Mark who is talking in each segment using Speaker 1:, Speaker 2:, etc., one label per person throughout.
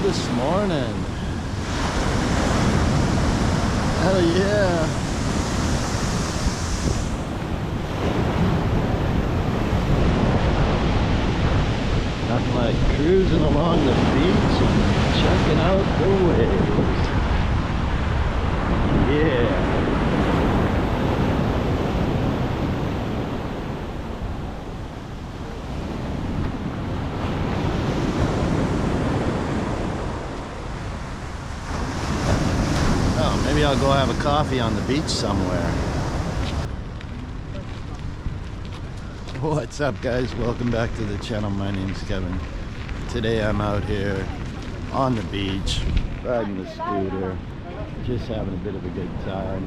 Speaker 1: this morning. Hell yeah. Nothing like cruising along the beach and checking out the waves. Yeah. Oh, maybe I'll go have a coffee on the beach somewhere. What's up, guys? Welcome back to the channel. My name's Kevin. Today I'm out here on the beach riding the scooter, just having a bit of a good time,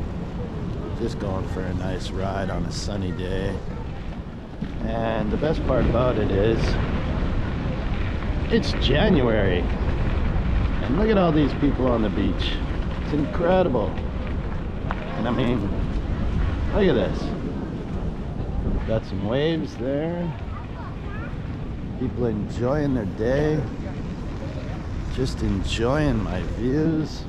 Speaker 1: just going for a nice ride on a sunny day. And the best part about it is it's January and look at all these people on the beach. It's incredible. And I mean, look at this. Got some waves there. People enjoying their day. Just enjoying my views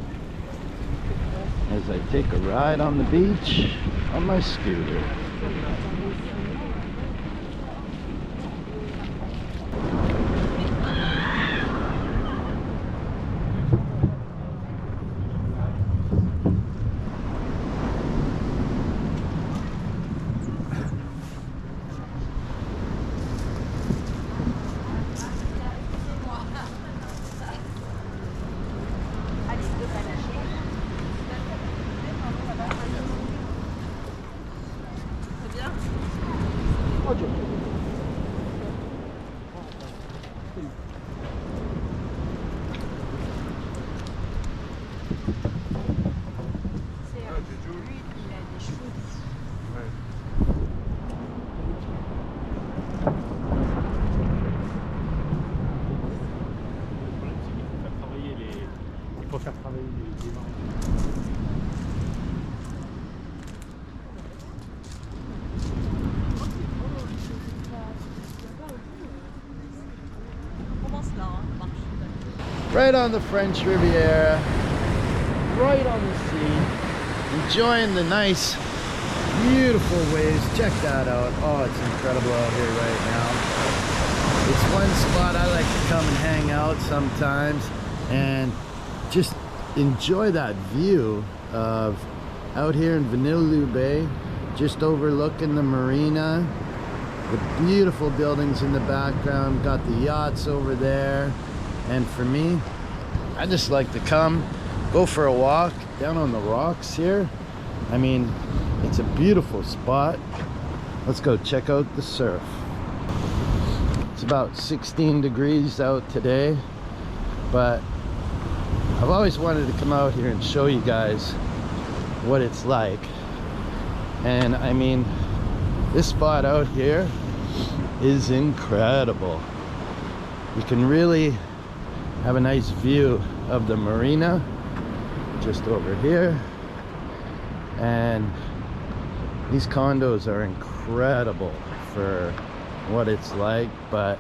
Speaker 1: as I take a ride on the beach on my scooter. Right on the French Riviera, right on the sea, enjoying the nice, beautiful waves. Check that out. Oh, it's incredible out here right now. It's one spot I like to come and hang out sometimes and just enjoy that view of out here in Vanillier Bay, just overlooking the marina, the beautiful buildings in the background, got the yachts over there. And for me, I just like to come, go for a walk down on the rocks here. I mean, it's a beautiful spot. Let's go check out the surf. It's about 16 degrees out today, but I've always wanted to come out here and show you guys what it's like. And I mean, this spot out here is incredible. You can really have a nice view of the marina just over here, and these condos are incredible for what it's like. But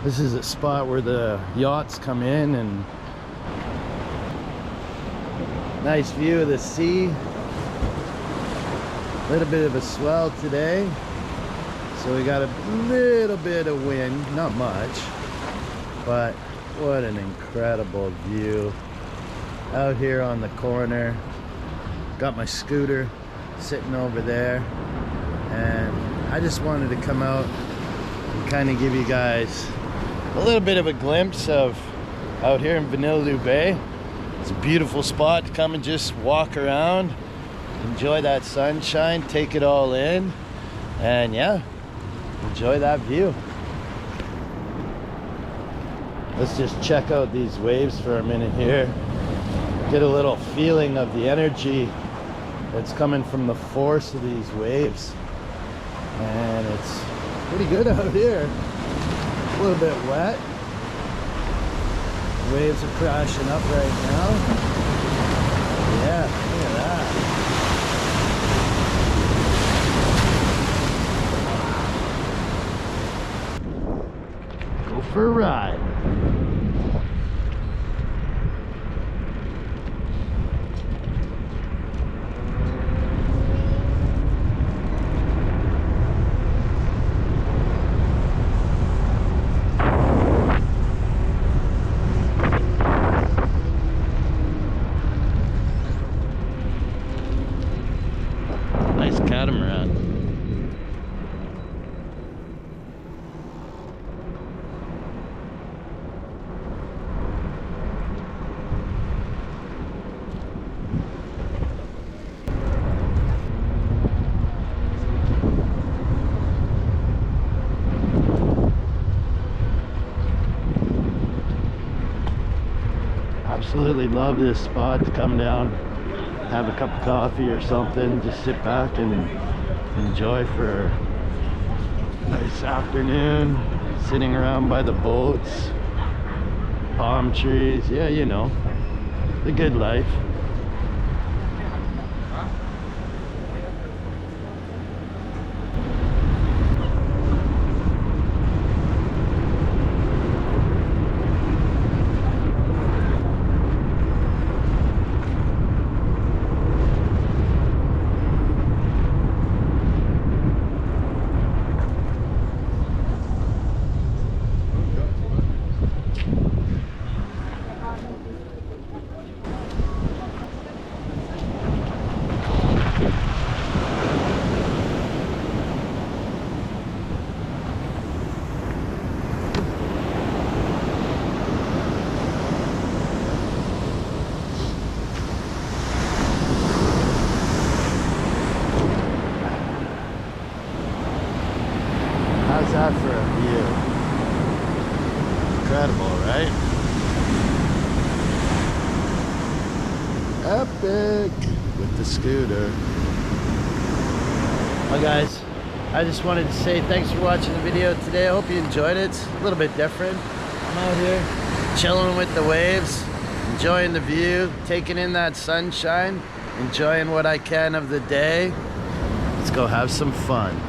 Speaker 1: this is a spot where the yachts come in, and nice view of the sea. A little bit of a swell today, so we got a little bit of wind, not much, but what an incredible view out here on the corner. Got my scooter sitting over there, and I just wanted to come out and kind of give you guys a little bit of a glimpse of out here in Vanillier Bay. It's a beautiful spot to come and just walk around, enjoy that sunshine, take it all in, and yeah, enjoy that view. Let's just check out these waves for a minute here. Get a little feeling of the energy that's coming from the force of these waves. And it's pretty good out here. A little bit wet. Waves are crashing up right now. Yeah, look at that. Go for a ride. Absolutely love this spot to come down, have a cup of coffee or something, just sit back and enjoy for a nice afternoon, sitting around by the boats, palm trees, yeah, you know, the good life. How's that for a view? Incredible, right? Epic with the scooter. Well guys, I just wanted to say thanks for watching the video today. I hope you enjoyed it. It's a little bit different. I'm out here chilling with the waves, enjoying the view, taking in that sunshine, enjoying what I can of the day. Let's go have some fun.